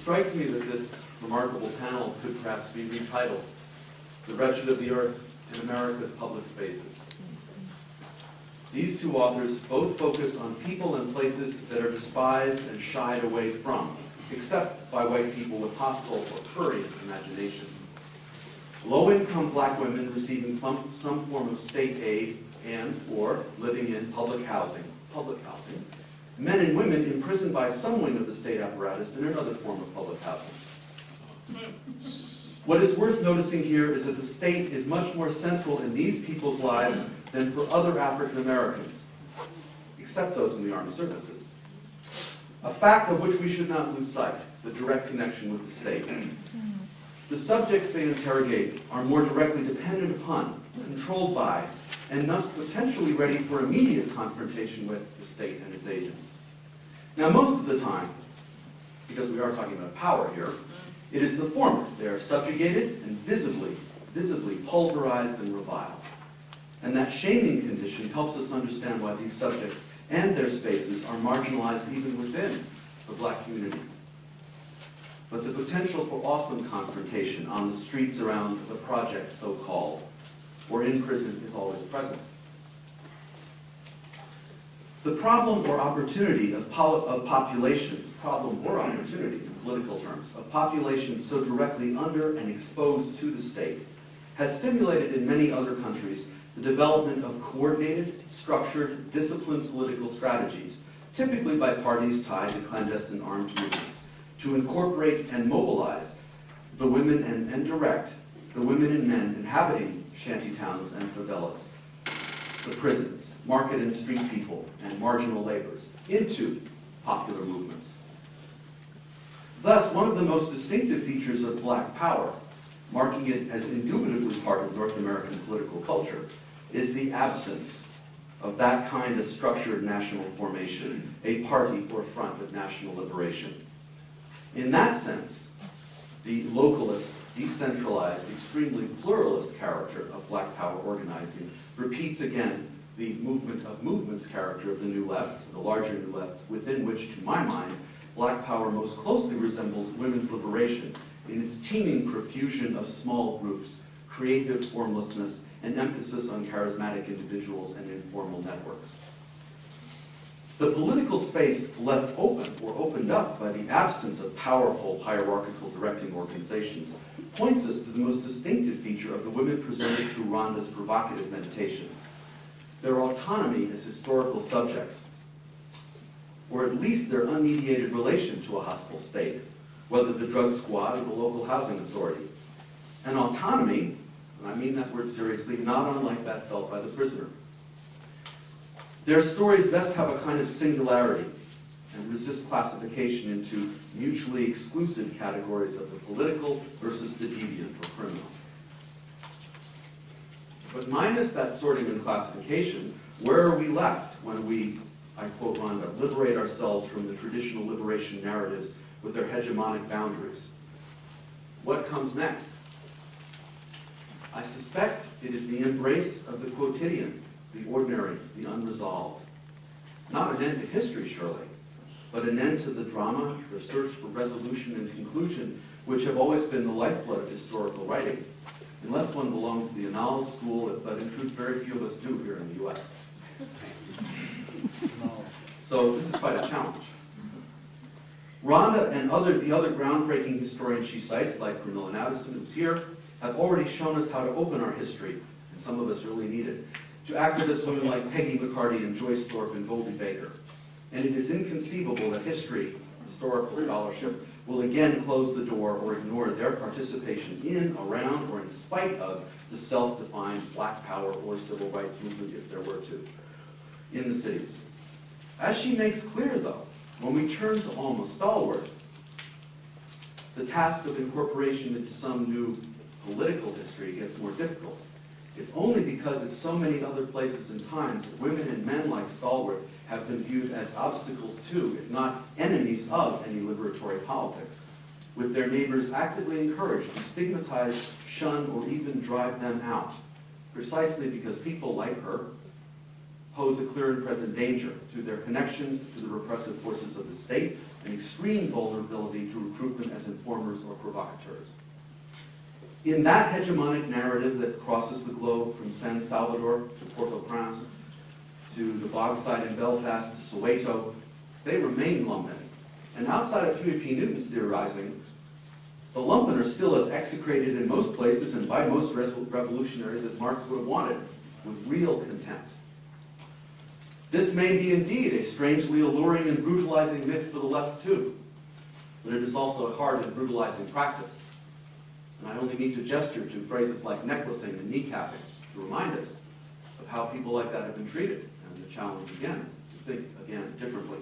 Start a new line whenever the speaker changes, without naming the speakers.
strikes me that this remarkable panel could perhaps be retitled "The Wretched of the Earth in America's Public Spaces." These two authors both focus on people and places that are despised and shied away from, except by white people with hostile or prurient imaginations. Low-income black women receiving some form of state aid and or living in public housing, men and women imprisoned by some wing of the state apparatus in another form of public housing. What is worth noticing here is that the state is much more central in these people's lives than for other African Americans, except those in the armed services. A fact of which we should not lose sight, the direct connection with the state. The subjects they interrogate are more directly dependent upon, controlled by, and thus potentially ready for immediate confrontation with the state and its agents. Now, most of the time, because we are talking about power here, it is the former. They are subjugated and visibly pulverized and reviled. And that shaming condition helps us understand why these subjects and their spaces are marginalized even within the black community. But the potential for awesome confrontation on the streets around the project, so-called, or in prison is always present. The problem or opportunity of populations, problem or opportunity in political terms, of populations so directly under and exposed to the state has stimulated in many other countries the development of coordinated, structured, disciplined political strategies, typically by parties tied to clandestine armed movements, to incorporate and mobilize the women and direct the women and men inhabiting shantytowns and favelas, the prisons, market and street people, and marginal laborers into popular movements. Thus, one of the most distinctive features of black power, marking it as indubitably part of North American political culture, is the absence of that kind of structured national formation, a party or front of national liberation. In that sense, the localist, decentralized, extremely pluralist character of black power organizing repeats again the movement of movements character of the New Left, the larger New Left, within which, to my mind, black power most closely resembles women's liberation in its teeming profusion of small groups, creative formlessness, and emphasis on charismatic individuals and informal networks. The political space left open or opened up by the absence of powerful hierarchical directing organizations points us to the most distinctive feature of the women presented through Rhonda's provocative meditation: their autonomy as historical subjects, or at least their unmediated relation to a hostile state, whether the drug squad or the local housing authority. An autonomy, and I mean that word seriously, not unlike that felt by the prisoner. Their stories thus have a kind of singularity and resist classification into mutually exclusive categories of the political versus the deviant or criminal. But minus that sorting and classification, where are we left when we, I quote Rhonda, liberate ourselves from the traditional liberation narratives with their hegemonic boundaries? What comes next? I suspect it is the embrace of the quotidian, the ordinary, the unresolved. Not an end to history, surely, but an end to the drama, the search for resolution and conclusion, which have always been the lifeblood of historical writing, unless one belonged to the annals school, but in truth very few of us do here in the US. So this is quite a challenge. Rhonda and the other groundbreaking historians she cites, like Cornelian Addison, who's here, have already shown us how to open our history, and some of us really need it, to activist women like Peggy McCarty and Joyce Thorpe and Goldie Baker. And it is inconceivable that history, historical scholarship, will again close the door or ignore their participation in, around, or in spite of the self-defined black power or civil rights movement, if there were to, in the cities. As she makes clear, though, when we turn to Alma Stallworth, the task of incorporation into some new political history gets more difficult, if only because in so many other places and times, women and men like Stallworth have been viewed as obstacles to, if not enemies of, any liberatory politics, with their neighbors actively encouraged to stigmatize, shun, or even drive them out, precisely because people like her pose a clear and present danger through their connections to the repressive forces of the state and extreme vulnerability to recruitment as informers or provocateurs. In that hegemonic narrative that crosses the globe from San Salvador to Port-au-Prince to the Bogside in Belfast to Soweto, they remain lumpen. And outside of Huey P. Newton's theorizing, the lumpen are still as execrated in most places and by most revolutionaries as Marx would have wanted, with real contempt. This may be indeed a strangely alluring and brutalizing myth for the left too, but it is also a hard and brutalizing practice. And I only need to gesture to phrases like necklacing and kneecapping to remind us of how people like that have been treated, and the challenge again to think again differently.